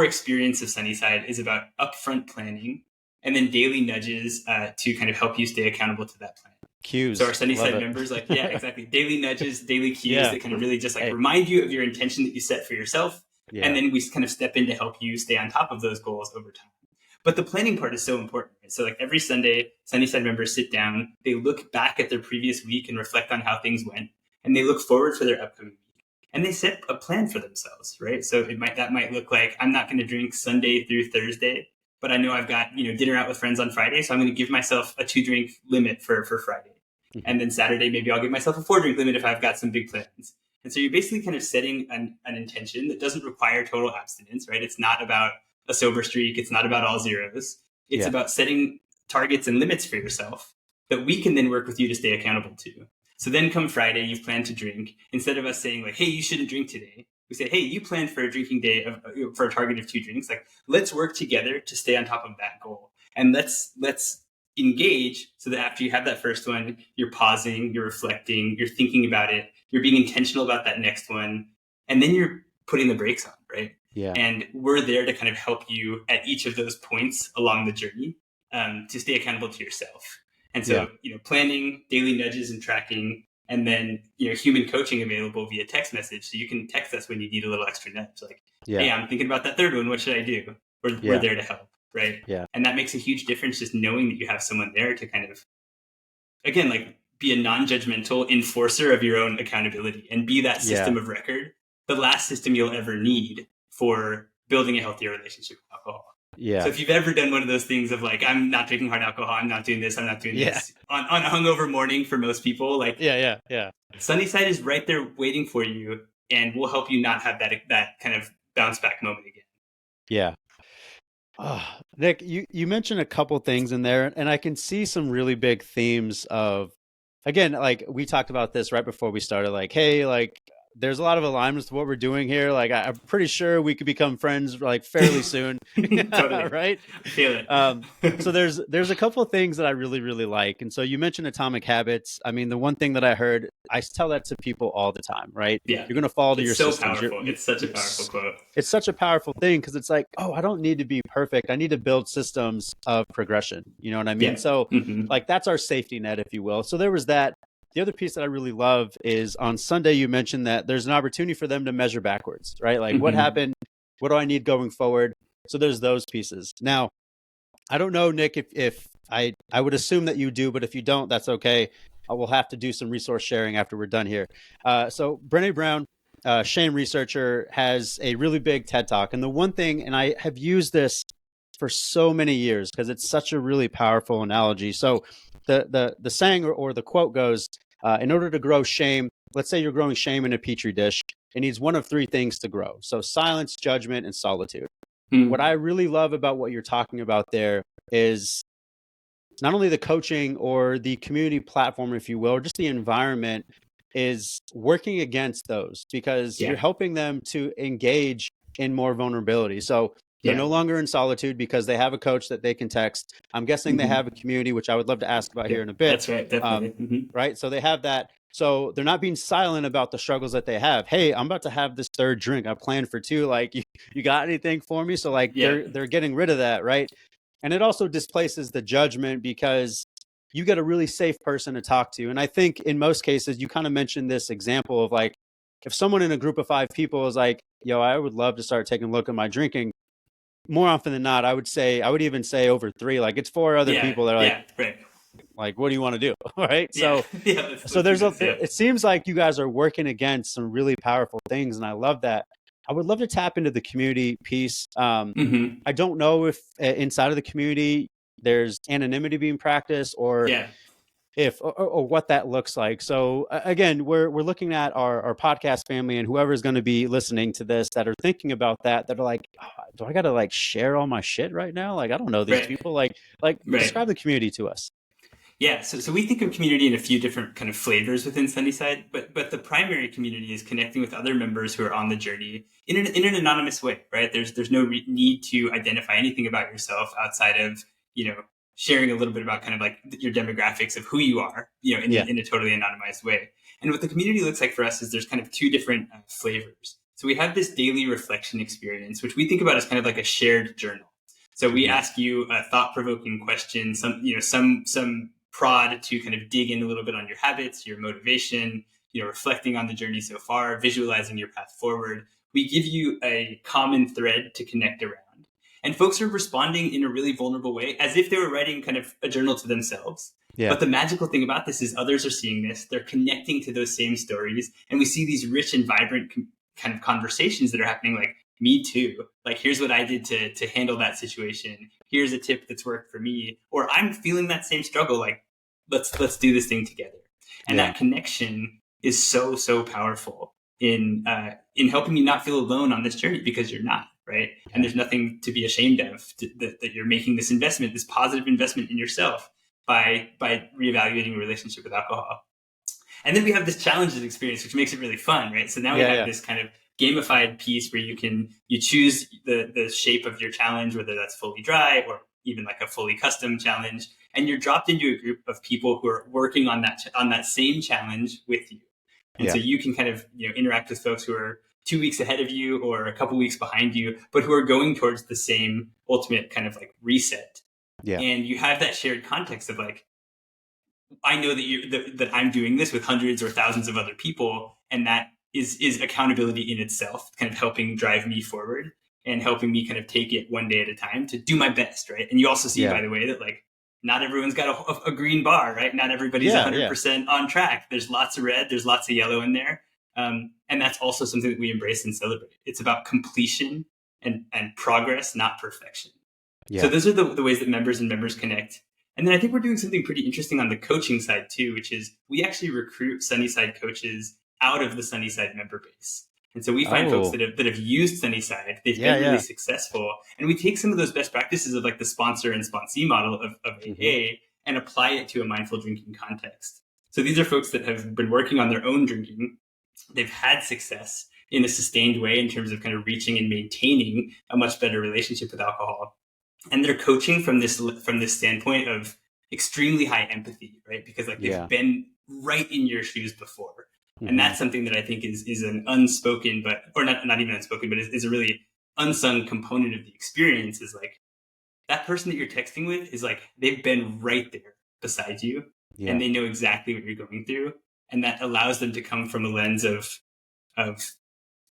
Speaker 2: experience of Sunnyside is about upfront planning and then daily nudges to kind of help you stay accountable to that plan.
Speaker 1: Cues.
Speaker 2: So our Sunnyside members, like, yeah, exactly. Daily nudges, daily cues that kind of really just like remind you of your intention that you set for yourself. Yeah. And then we kind of step in to help you stay on top of those goals over time. But the planning part is so important. Right? So like every Sunday, Sunnyside members sit down, they look back at their previous week and reflect on how things went, and they look forward for their upcoming week. And they set a plan for themselves, right? So that might look like, I'm not going to drink Sunday through Thursday, but I know I've got, dinner out with friends on Friday, so I'm going to give myself a 2-drink limit for Friday. And then Saturday, maybe I'll give myself a 4-drink limit if I've got some big plans. And so you're basically kind of setting an intention that doesn't require total abstinence, right? It's not about a sober streak. It's not about all zeros. It's about setting targets and limits for yourself that we can then work with you to stay accountable to. So then come Friday, you've planned to drink. Instead of us saying like, hey, you shouldn't drink today, we say, hey, you planned for a drinking day for a target of 2 drinks. Like, let's work together to stay on top of that goal. And let's engage so that after you have that first one, you're pausing, you're reflecting, you're thinking about it, you're being intentional about that next one, and then you're putting the brakes on, right?
Speaker 1: Yeah.
Speaker 2: And we're there to kind of help you at each of those points along the journey, to stay accountable to yourself. And so, planning, daily nudges and tracking, and then, human coaching available via text message. So you can text us when you need a little extra nudge. Like, hey, I'm thinking about that third one. What should I do? We're there to help. Right.
Speaker 1: Yeah.
Speaker 2: And that makes a huge difference, just knowing that you have someone there to kind of, again, like be a non-judgmental enforcer of your own accountability and be that system of record, the last system you'll ever need for building a healthier relationship with alcohol.
Speaker 1: Yeah.
Speaker 2: So if you've ever done one of those things of like, I'm not drinking hard alcohol, I'm not doing this, I'm not doing this on a hungover morning for most people, like Sunnyside is right there waiting for you, and we'll help you not have that kind of bounce back moment again.
Speaker 1: Yeah. Oh, Nick, you mentioned a couple things in there, and I can see some really big themes of, again, like we talked about this right before we started, like, hey, like there's a lot of alignments to what we're doing here. Like I'm pretty sure we could become friends like fairly soon.
Speaker 2: Totally.
Speaker 1: Right?
Speaker 2: I feel it.
Speaker 1: So there's a couple of things that I really, really like. And so you mentioned Atomic Habits. I mean, the one thing that I heard, I tell that to people all the time, right?
Speaker 2: Yeah.
Speaker 1: You're going to fall to your
Speaker 2: so
Speaker 1: systems.
Speaker 2: Powerful. It's such a powerful quote.
Speaker 1: It's such a powerful thing because it's like, oh, I don't need to be perfect. I need to build systems of progression. You know what I mean?
Speaker 2: Yeah.
Speaker 1: So like that's our safety net, if you will. So there was that. The other piece that I really love is on Sunday, you mentioned that there's an opportunity for them to measure backwards, right? Like what happened? What do I need going forward? So there's those pieces. Now, I don't know, Nick, if I would assume that you do, but if you don't, that's okay. I will have to do some resource sharing after we're done here. So Brené Brown, shame researcher, has a really big TED Talk. And the one thing, and I have used this for so many years because it's such a really powerful analogy. So the saying or the quote goes, in order to grow shame, let's say you're growing shame in a petri dish, it needs one of three things to grow. So silence, judgment, and solitude. What I really love about what you're talking about there is not only the coaching or the community platform, if you will, or just the environment is working against those because you're helping them to engage in more vulnerability. So they're no longer in solitude because they have a coach that they can text. I'm guessing they have a community, which I would love to ask about here in a bit.
Speaker 2: That's right, definitely.
Speaker 1: Right. So they have that. So they're not being silent about the struggles that they have. Hey, I'm about to have this third drink. I planned for two. Like, you got anything for me? So like they're getting rid of that. Right. And it also displaces the judgment because you get a really safe person to talk to. And I think in most cases, you kind of mentioned this example of like, if someone in a group of 5 people is like, yo, I would love to start taking a look at my drinking. More often than not, I would even say over 3. Like it's 4 other people that are like, what do you want to do? Right. So it seems like you guys are working against some really powerful things. And I love that. I would love to tap into the community piece. I don't know if inside of the community, there's anonymity being practiced or if or what that looks like. So again, we're looking at our podcast family and whoever's going to be listening to this that are thinking about that are like, oh, do I got to like share all my shit right now? Like, I don't know these people. Like describe the community to us.
Speaker 2: Yeah, so we think of community in a few different kind of flavors within Sunnyside, but the primary community is connecting with other members who are on the journey in an anonymous way, right? There's no need to identify anything about yourself outside of, sharing a little bit about kind of like your demographics of who you are, in a totally anonymized way. And what the community looks like for us is there's kind of 2 different flavors. So we have this daily reflection experience, which we think about as kind of like a shared journal. So we ask you a thought-provoking question, some prod to kind of dig in a little bit on your habits, your motivation, reflecting on the journey so far, visualizing your path forward. We give you a common thread to connect around. And folks are responding in a really vulnerable way, as if they were writing kind of a journal to themselves. Yeah. But the magical thing about this is others are seeing this. They're connecting to those same stories. And we see these rich and vibrant kind of conversations that are happening like, me too. Like, here's what I did to handle that situation. Here's a tip that's worked for me. Or I'm feeling that same struggle. Like, let's do this thing together. And that connection is so, so powerful in helping you not feel alone on this journey, because you're not, right? And there's nothing to be ashamed of that you're making this investment, this positive investment in yourself by reevaluating a relationship with alcohol. And then we have this challenges experience, which makes it really fun, right? So now we have this kind of gamified piece where you choose the shape of your challenge, whether that's fully dry or even like a fully custom challenge. and you're dropped into a group of people who are working on that same challenge with you. And so you can kind of, interact with folks who are 2 weeks ahead of you or a couple weeks behind you, but who are going towards the same ultimate kind of like reset.
Speaker 1: Yeah.
Speaker 2: And you have that shared context of like, I know that I'm doing this with hundreds or thousands of other people, and that is accountability in itself, kind of helping drive me forward and helping me kind of take it one day at a time to do my best, right? And you also see, by the way, that like not everyone's got a green bar, right? Not everybody's 100% on track. There's lots of red, there's lots of yellow in there. And that's also something that we embrace and celebrate. It's about completion and progress, not perfection. Yeah. So those are the ways that members connect. And then I think we're doing something pretty interesting on the coaching side too, which is we actually recruit Sunnyside coaches out of the Sunnyside member base. And so we find folks that have used Sunnyside, they've been really successful. And we take some of those best practices of like the sponsor and sponsee model of AA and apply it to a mindful drinking context. So these are folks that have been working on their own drinking. They've had success in a sustained way in terms of kind of reaching and maintaining a much better relationship with alcohol. And they're coaching from this standpoint of extremely high empathy, right? Because like they've been right in your shoes before. And that's something that I think is an unspoken, or not even unspoken, but is a really unsung component of the experience, is like that person that you're texting with is like, they've been right there beside you and they know exactly what you're going through. And that allows them to come from a lens of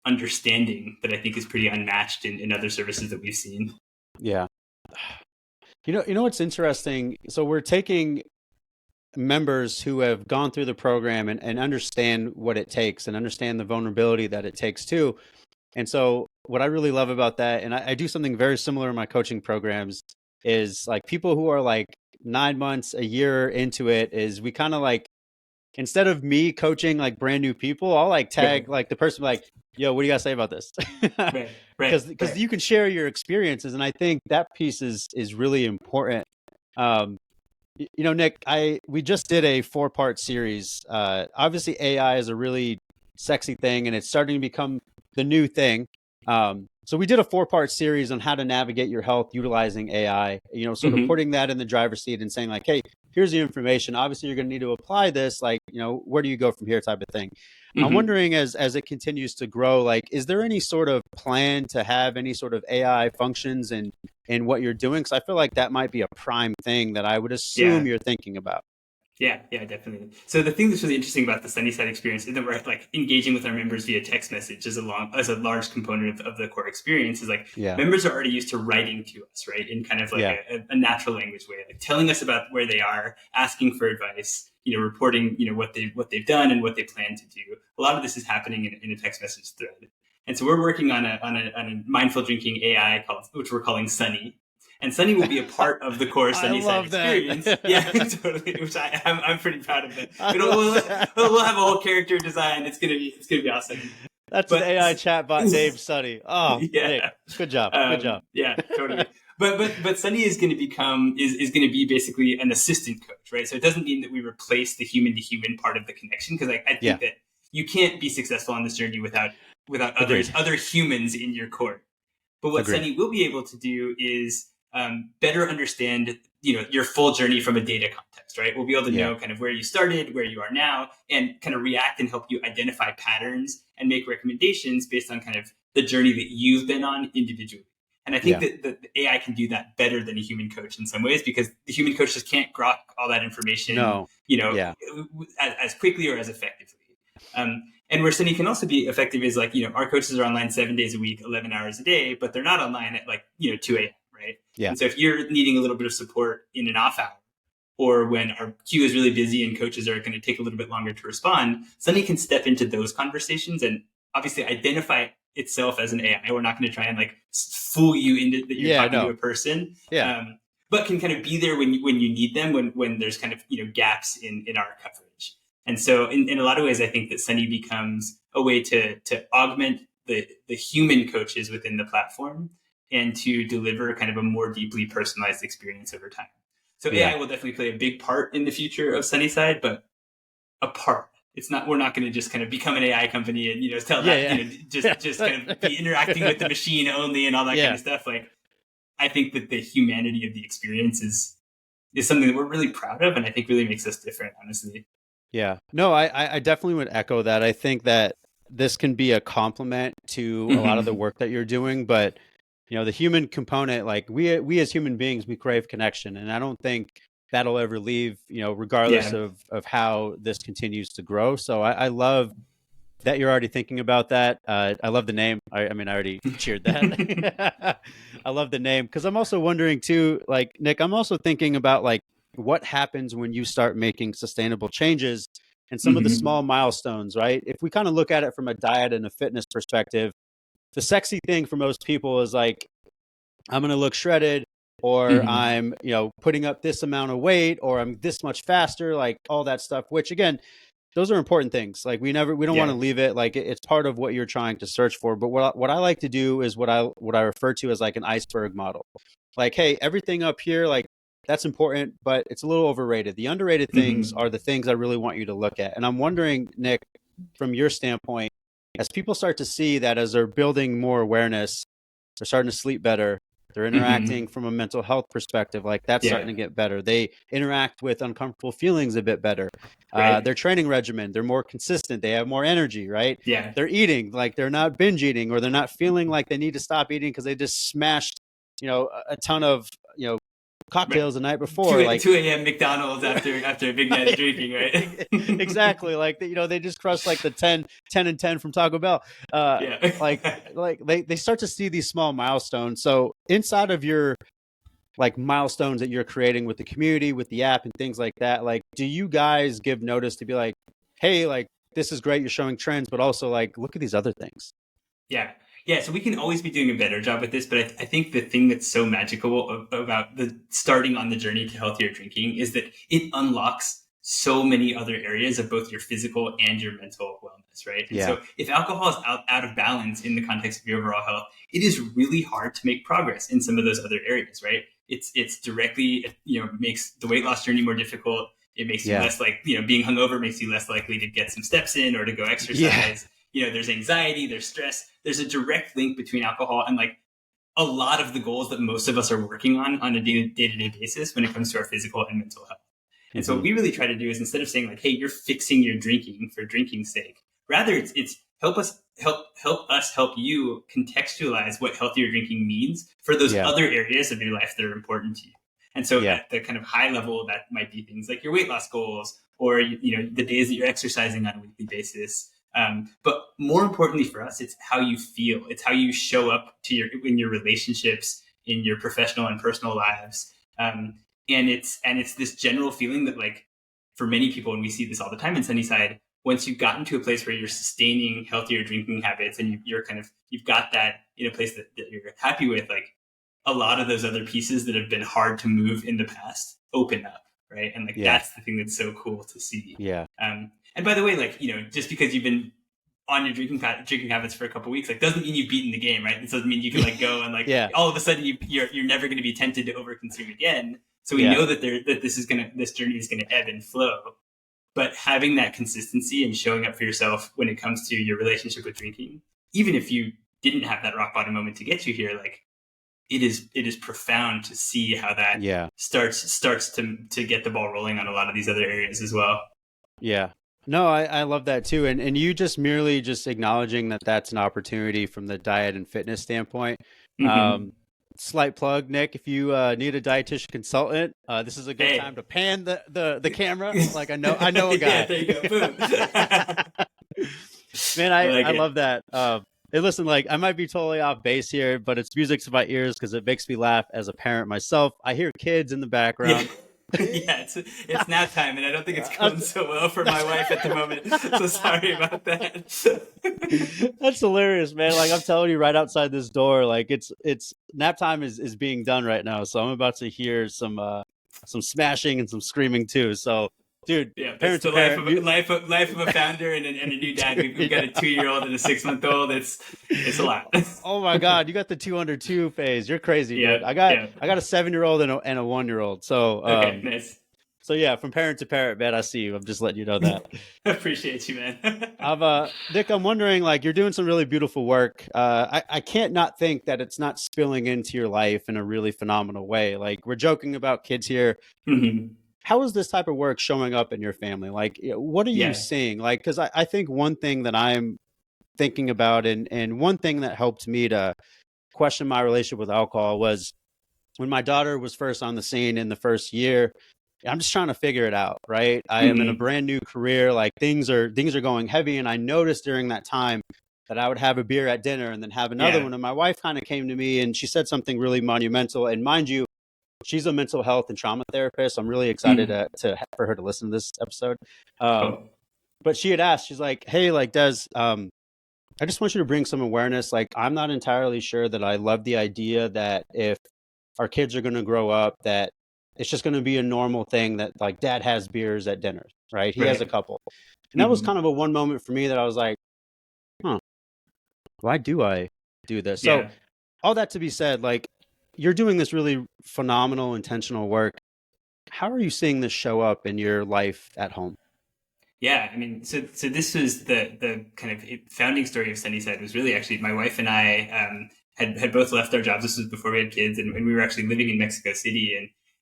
Speaker 2: understanding that I think is pretty unmatched in other services that we've seen.
Speaker 1: Yeah. You know what's interesting? So we're taking members who have gone through the program and understand what it takes and understand the vulnerability that it takes too. And so what I really love about that, and I do something very similar in my coaching programs, is like people who are like 9 months, a year into it, is we kind of like, instead of me coaching like brand new people, I'll like tag like the person like, yo, what do you guys say about this? Because you can share your experiences. And I think that piece is really important. Nick, we just did a 4-part series. Obviously AI is a really sexy thing and it's starting to become the new thing. So we did a 4-part series on how to navigate your health utilizing AI, sort of putting that in the driver's seat and saying like, hey, here's the information. Obviously you're going to need to apply this, like, where do you go from here type of thing. I'm wondering as it continues to grow, like, is there any sort of plan to have any sort of AI functions in what you're doing? Because I feel like that might be a prime thing that I would assume you're thinking about. Yeah,
Speaker 2: definitely. So the thing that's really interesting about the Sunnyside experience is that we're like engaging with our members via text message as a large component of the core experience. Is like members are already used to writing to us, right, in kind of like a natural language way, like telling us about where they are, asking for advice, reporting, what they've done and what they plan to do. A lot of this is happening in a text message thread. And so we're working on a mindful drinking AI which we're calling Sunny. And Sunny will be a part of the core Sunnyside experience. Yeah, totally. Which I'm pretty proud of it. We'll have a whole character design. It's gonna be awesome.
Speaker 1: That's an AI chatbot named Sunny. Oh, Nick, good job. Good job.
Speaker 2: Yeah, totally. But Sunny is going to be basically an assistant coach, right? So it doesn't mean that we replace the human to human part of the connection, because I think that you can't be successful on this journey without other humans in your court. But what Sunny will be able to do is better understand, your full journey from a data context, right? We'll be able to know kind of where you started, where you are now, and kind of react and help you identify patterns and make recommendations based on kind of the journey that you've been on individually. And I think that the AI can do that better than a human coach in some ways, because the human coach just can't grok all that information, as quickly or as effectively. And where Sunny can also be effective is like, our coaches are online 7 days a week, 11 hours a day, but they're not online at like, 2 a.m. Right? Yeah. And so if you're needing a little bit of support in an off hour, or when our queue is really busy and coaches are going to take a little bit longer to respond, Sunny can step into those conversations and obviously identify itself as an AI. We're not going to try and like fool you into that you're talking to a person. Yeah. But can kind of be there when you need them, when there's kind of gaps in our coverage. And so in a lot of ways, I think that Sunny becomes a way to augment the human coaches within the platform, and to deliver kind of a more deeply personalized experience over time. So AI will definitely play a big part in the future of Sunnyside, but a part. We're not going to just kind of become an AI company and tell just kind of be interacting with the machine only and all that kind of stuff. Like, I think that the humanity of the experience is something that we're really proud of, and I think really makes us different, honestly.
Speaker 1: Yeah. No, I definitely would echo that. I think that this can be a complement to a lot of the work that you're doing, but the human component, like we as human beings, we crave connection, and I don't think that'll ever leave, regardless
Speaker 2: Yeah.
Speaker 1: of how this continues to grow. So I love that you're already thinking about that. I love the name. I mean, I already cheered that. I love the name because I'm also wondering too, like Nick, I'm also thinking about like what happens when you start making sustainable changes and some of the small milestones, right? If we kind of look at it from a diet and a fitness perspective, the sexy thing for most people is like, I'm going to look shredded, or I'm, putting up this amount of weight, or I'm this much faster, like all that stuff, which again, those are important things. Like we don't want to leave it. Like it's part of what you're trying to search for. But what I like to do is what I refer to as like an iceberg model. Like, hey, everything up here, like that's important, but it's a little overrated. The underrated things are the things I really want you to look at. And I'm wondering, Nick, from your standpoint, as people start to see that as they're building more awareness, they're starting to sleep better, they're interacting from a mental health perspective, like that's starting to get better. They interact with uncomfortable feelings a bit better.
Speaker 2: Right.
Speaker 1: Their training regimen, they're more consistent. They have more energy, right?
Speaker 2: Yeah.
Speaker 1: They're eating, like they're not binge eating, or they're not feeling like they need to stop eating because they just smashed, a ton of, cocktails the night before.
Speaker 2: 2 a.m. McDonald's after a big night of drinking, right?
Speaker 1: Exactly. Like, they just crushed like the 10 and 10 from Taco Bell. Like they start to see these small milestones. So inside of your like milestones that you're creating with the community, with the app and things like that, like, do you guys give notice to be like, hey, like this is great, you're showing trends, but also like, look at these other things?
Speaker 2: Yeah. Yeah, so we can always be doing a better job with this, but I think the thing that's so magical about the starting on the journey to healthier drinking is that it unlocks so many other areas of both your physical and your mental wellness, right? And so if alcohol is out of balance in the context of your overall health, it is really hard to make progress in some of those other areas, right? It's directly, makes the weight loss journey more difficult. It makes you less like, being hungover makes you less likely to get some steps in or to go exercise. There's anxiety, there's stress, there's a direct link between alcohol and like a lot of the goals that most of us are working on a day-to-day basis when it comes to our physical and mental health. And so what we really try to do is, instead of saying like, hey, you're fixing your drinking for drinking's sake, rather it's help us help you contextualize what healthier drinking means for those other areas of your life that are important to you. And so at the kind of high level, that might be things like your weight loss goals or, the days that you're exercising on a weekly basis. But more importantly for us, it's how you feel. It's how you show up in your relationships, in your professional and personal lives. And it's this general feeling that, like, for many people, and we see this all the time in Sunnyside, once you've gotten to a place where you're sustaining healthier drinking habits and you've got that in a place that you're happy with, like, a lot of those other pieces that have been hard to move in the past open up, right? And like that's the thing that's so cool to see. And by the way, like, just because you've been on your drinking habits for a couple of weeks, like, doesn't mean you've beaten the game, right? It doesn't mean you can like go and like all of a sudden you're never going to be tempted to overconsume again. So we know that this journey is going to ebb and flow, but having that consistency and showing up for yourself when it comes to your relationship with drinking, even if you didn't have that rock bottom moment to get you here, like, it is profound to see how that starts to get the ball rolling on a lot of these other areas as well.
Speaker 1: Yeah. No, I love that too. And you just merely just acknowledging that that's an opportunity from the diet and fitness standpoint. Slight plug, Nick, if you need a dietitian consultant, this is a good time to pan the camera. Like, I know a guy.
Speaker 2: There you go. Boom.
Speaker 1: Man, I love that. Hey, listen, like, I might be totally off base here, but it's music to my ears because it makes me laugh as a parent myself. I hear kids in the background.
Speaker 2: It's nap time, and I don't think it's going so well for my wife at the moment. So sorry about that.
Speaker 1: That's hilarious, man. Like, I'm telling you, right outside this door, like it's nap time is being done right now. So I'm about to hear some smashing and some screaming too. So, dude,
Speaker 2: it's the life of a founder and a new dad. We've got a 2-year-old and a 6-month-old. It's a lot.
Speaker 1: Oh my God, you got the 2 under 2 phase. You're crazy, dude. I got a 7-year-old and a 1-year-old. So
Speaker 2: okay, nice.
Speaker 1: So yeah, from parent to parent, man, I see you. I'm just letting you know that.
Speaker 2: Appreciate you, man.
Speaker 1: Nick, I'm wondering, like, you're doing some really beautiful work. I can't not think that it's not spilling into your life in a really phenomenal way. Like, we're joking about kids here.
Speaker 2: Mhm.
Speaker 1: How is this type of work showing up in your family? Like, what are you
Speaker 2: Yeah.
Speaker 1: seeing? Like, because I think one thing that I'm thinking about, and one thing that helped me to question my relationship with alcohol was when my daughter was first on the scene in the first year. I'm just trying to figure it out, right? I am in a
Speaker 2: Mhm.
Speaker 1: brand new career. Like things are going heavy. And I noticed during that time that I would have a beer at dinner and then have another
Speaker 2: Yeah.
Speaker 1: one. And my wife kind of came to me and she said something really monumental. And mind you, she's a mental health and trauma therapist. I'm really excited
Speaker 2: Mhm.
Speaker 1: for her to listen to this episode. Um,
Speaker 2: Cool.
Speaker 1: but she had asked, she's like, "Hey, like Des, I just want you to bring some awareness. Like, I'm not entirely sure that I love the idea that if our kids are going to grow up, that it's just going to be a normal thing that like dad has beers at dinners, right? He has a
Speaker 2: Right.
Speaker 1: couple." And that was kind
Speaker 2: Mhm.
Speaker 1: of a one moment for me that I was like, huh, why do I do this? So
Speaker 2: Yeah.
Speaker 1: all that to be said, like, you're doing this really phenomenal, intentional work. How are you seeing this show up in your life at home?
Speaker 2: Yeah, I mean, so this was the kind of founding story of Sunnyside was really actually my wife and I had both left our jobs. This was before we had kids, and we were actually living in Mexico City,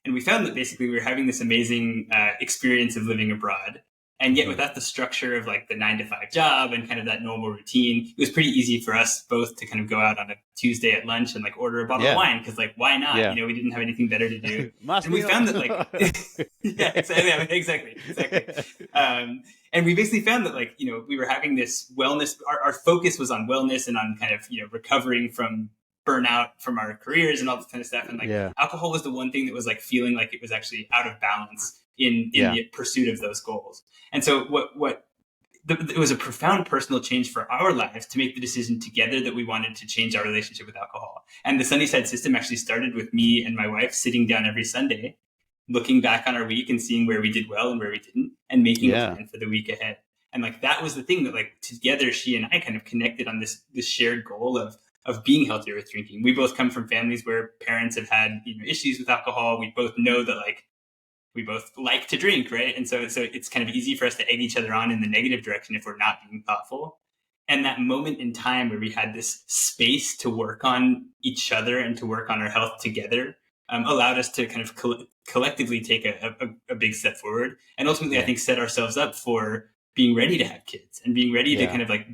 Speaker 2: and we found that basically we were having this amazing experience of living abroad, and yet
Speaker 1: Mhm.
Speaker 2: without the structure of like the 9 to 5 job and kind of that normal routine, it was pretty easy for us both to kind of go out on a Tuesday at lunch and like order a bottle of
Speaker 1: Yeah.
Speaker 2: wine because like why not?
Speaker 1: Yeah.
Speaker 2: You know, we didn't have anything better to do,
Speaker 1: Must
Speaker 2: and we
Speaker 1: be.
Speaker 2: found that like yeah, exactly. Um, and we basically found that like we were having this wellness, our focus was on wellness and on kind of recovering from burnout from our careers and all this kind of stuff, and like
Speaker 1: Yeah.
Speaker 2: alcohol was the one thing that was like feeling like it was actually out of balance in
Speaker 1: Yeah.
Speaker 2: the pursuit of those goals. And so it was a profound personal change for our lives to make the decision together that we wanted to change our relationship with alcohol. And the Sunnyside system actually started with me and my wife sitting down every Sunday, looking back on our week and seeing where we did well and where we didn't, and making a
Speaker 1: Yeah.
Speaker 2: plan for the week ahead. And like that was the thing that like together she and I kind of connected on this shared goal of being healthier with drinking. We both come from families where parents have had issues with alcohol. We both know that like we both like to drink, right? And so it's kind of easy for us to egg each other on in the negative direction if we're not being thoughtful. And that moment in time where we had this space to work on each other and to work on our health together allowed us to kind of collectively take a big step forward. And ultimately, I
Speaker 1: Yeah.
Speaker 2: think set ourselves up for being ready to have kids and being ready to
Speaker 1: Yeah.
Speaker 2: kind of like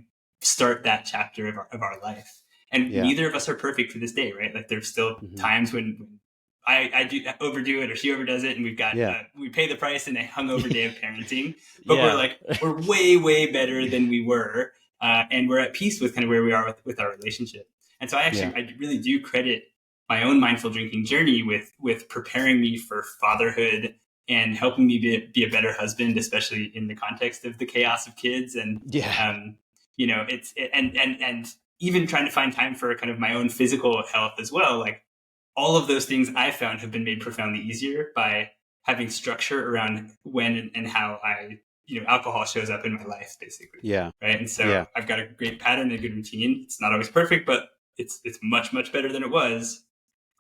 Speaker 2: start that chapter of our life. And
Speaker 1: Yeah.
Speaker 2: neither of us are perfect for this day, right? Like there's still
Speaker 1: Mhm.
Speaker 2: times when I do overdo it or she overdoes it, and we've got
Speaker 1: Yeah.
Speaker 2: we pay the price in a hungover day of parenting. But
Speaker 1: Yeah.
Speaker 2: we're way better than we were, and we're at peace with kind of where we are with our relationship. And so
Speaker 1: Yeah.
Speaker 2: I really do credit my own mindful drinking journey with preparing me for fatherhood and helping me be a better husband, especially in the context of the chaos of kids. And
Speaker 1: Yeah.
Speaker 2: and even trying to find time for kind of my own physical health as well. Like all of those things I found have been made profoundly easier by having structure around when and how alcohol shows up in my life, basically.
Speaker 1: Yeah.
Speaker 2: Right. And so
Speaker 1: Yeah.
Speaker 2: I've got a great pattern, a good routine. It's not always perfect, but it's much better than it was.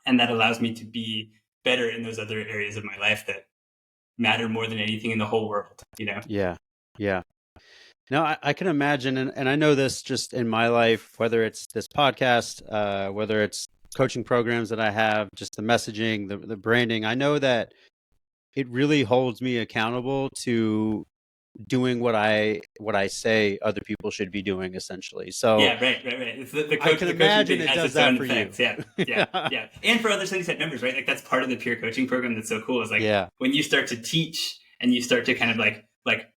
Speaker 2: And that allows me to be better in those other areas of my life that matter more than anything in the whole world.
Speaker 1: Yeah. Yeah. No, I can imagine, and I know this just in my life, whether it's this podcast, whether it's coaching programs that I have, just the messaging, the branding. I know that it really holds me accountable to doing what I say other people should be doing, essentially. So
Speaker 2: Yeah, right. It's
Speaker 1: I can
Speaker 2: the coaching
Speaker 1: imagine
Speaker 2: thing
Speaker 1: it
Speaker 2: has
Speaker 1: does
Speaker 2: its
Speaker 1: that
Speaker 2: own
Speaker 1: for you.
Speaker 2: effects. Yeah,
Speaker 1: Yeah.
Speaker 2: and for other Sunnyside members, right? Like that's part of the peer coaching program that's so cool. Is like
Speaker 1: Yeah.
Speaker 2: when you start to teach and you start to kind of like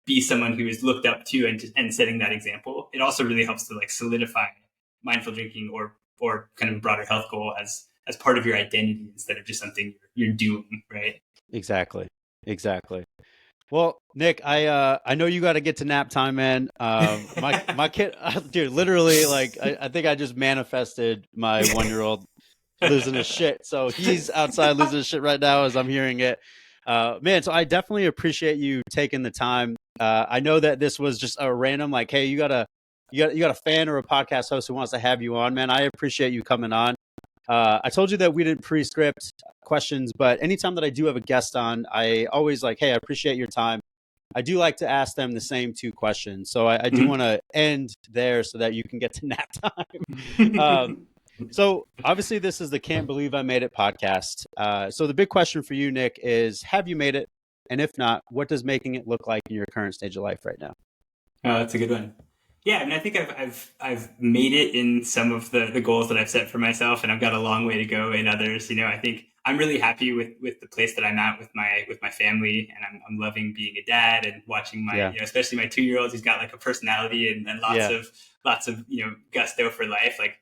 Speaker 2: be someone who is looked up to and setting that example. It also really helps to like solidify mindful drinking or kind of a broader health goal as part of your identity instead of just something you're doing, right?
Speaker 1: Exactly. Exactly. Well, Nick, I know you got to get to nap time, man. My kid, dude, literally, like I think I just manifested my 1-year-old losing his shit. So he's outside losing his shit right now as I'm hearing it. Man, so I definitely appreciate you taking the time. I know that this was just a random, like, hey, you got a fan or a podcast host who wants to have you on, man. I appreciate you coming on. I told you that we didn't pre-script questions, but anytime that I do have a guest on, I always like, hey, I appreciate your time. I do like to ask them the same two questions. So I do want to end there so that you can get to nap time. So obviously this is the Can't Believe I Made It podcast. So the big question for you, Nick, is have you made it? And if not, what does making it look like in your current stage of life right now?
Speaker 2: Oh, that's a good one. Yeah, I mean, I think I've made it in some of the goals that I've set for myself, and I've got a long way to go in others. I think I'm really happy with the place that I'm at with my family, and I'm loving being a dad and watching my especially my 2-year-old who's got like a personality and lots of gusto for life. Like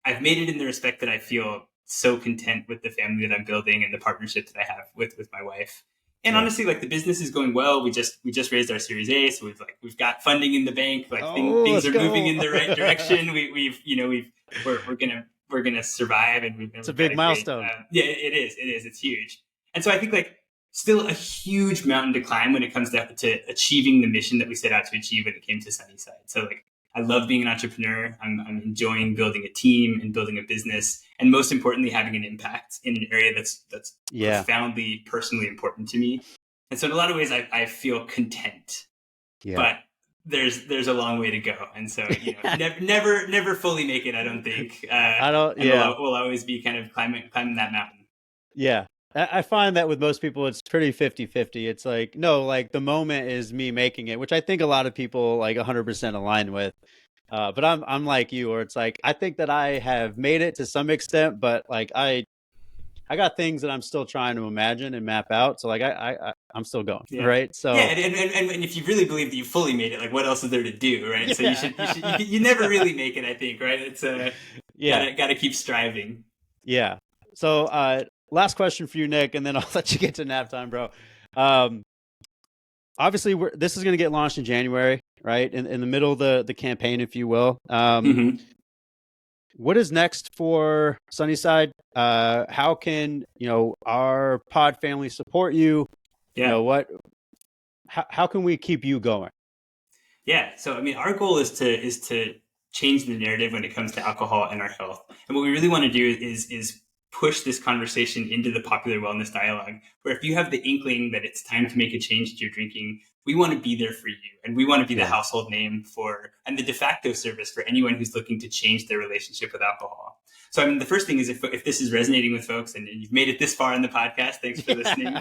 Speaker 2: I've made it in the respect that I feel so content with the family that I'm building and the partnership that I have with my wife. And honestly, like the business is going well. We just raised our Series A, so we've got funding in the bank. Like things are moving in the right direction. We're gonna survive, and
Speaker 1: it's a big milestone.
Speaker 2: It is. It's huge. And so I think like still a huge mountain to climb when it comes to achieving the mission that we set out to achieve when it came to Sunnyside. So like I love being an entrepreneur. I'm enjoying building a team and building a business, and most importantly, having an impact in an area that's profoundly personally important to me. And so in a lot of ways, I feel content, but there's a long way to go. And so never fully make it. I don't think. We'll always be kind of climbing that mountain.
Speaker 1: Yeah. I find that with most people, it's pretty 50-50. It's like, no, like the moment is me making it, which I think a lot of people like 100% align with. But I'm like you, or it's like, I think that I have made it to some extent, but like I got things that I'm still trying to imagine and map out. So like I'm still going, right? So
Speaker 2: and if you really believe that you fully made it, like what else is there to do, right? So you never really make it, I think, right? It's gotta keep striving.
Speaker 1: Yeah. So last question for you, Nick, and then I'll let you get to nap time, bro. Obviously, this is going to get launched in January, right? In the middle of the campaign, if you will. What is next for Sunnyside? How can our pod family support you? How can we keep you going?
Speaker 2: Yeah, so I mean, our goal is to change the narrative when it comes to alcohol and our health, and what we really want to do is push this conversation into the popular wellness dialogue, where if you have the inkling that it's time to make a change to your drinking, we want to be there for you. And we want to be the household name and the de facto service for anyone who's looking to change their relationship with alcohol. So, I mean, the first thing is if this is resonating with folks and you've made it this far in the podcast, thanks for listening.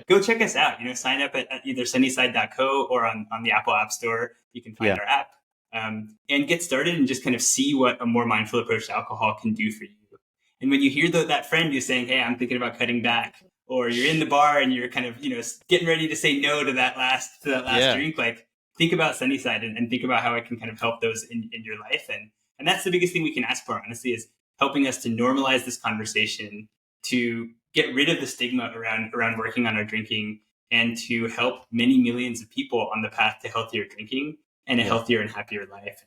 Speaker 2: Go check us out. Sign up at either sunnyside.co or on the Apple App Store. You can find our app and get started and just kind of see what a more mindful approach to alcohol can do for you. And when you hear that friend who's saying, hey, I'm thinking about cutting back, or you're in the bar and you're kind of, getting ready to say no to that last drink, like think about Sunnyside and think about how it can kind of help those in your life. And that's the biggest thing we can ask for, honestly, is helping us to normalize this conversation, to get rid of the stigma around working on our drinking, and to help many millions of people on the path to healthier drinking and a healthier and happier life.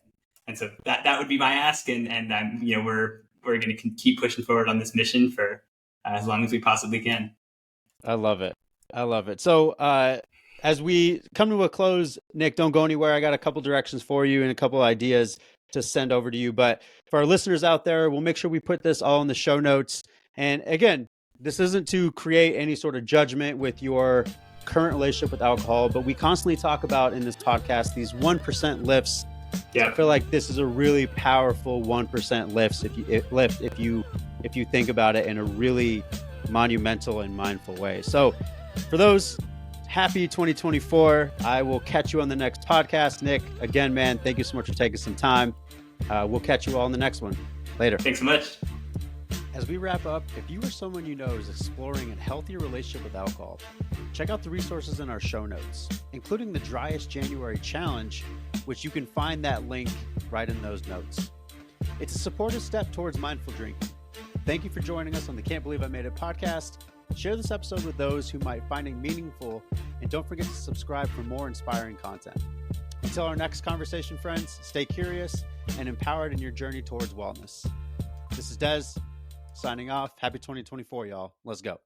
Speaker 2: And so that would be my ask. And we're going to keep pushing forward on this mission for as long as we possibly can.
Speaker 1: I love it. So as we come to a close, Nick, don't go anywhere. I got a couple directions for you and a couple ideas to send over to you. But for our listeners out there, we'll make sure we put this all in the show notes. And again, this isn't to create any sort of judgment with your current relationship with alcohol, but we constantly talk about in this podcast these 1% lifts. I feel like this is a really powerful 1% lift if you think about it in a really monumental and mindful way. So for those, happy 2024. I will catch you on the next podcast. Nick, again, man, thank you so much for taking some time. We'll catch you all in the next one. Later.
Speaker 2: Thanks so much.
Speaker 1: As we wrap up, if you or someone you know is exploring a healthier relationship with alcohol, check out the resources in our show notes, including the Driest January Challenge, which you can find that link right in those notes. It's a supportive step towards mindful drinking. Thank you for joining us on the Can't Believe I Made It podcast. Share this episode with those who might find it meaningful, and don't forget to subscribe for more inspiring content. Until our next conversation, friends, stay curious and empowered in your journey towards wellness. This is Dez, signing off. Happy 2024, y'all. Let's go.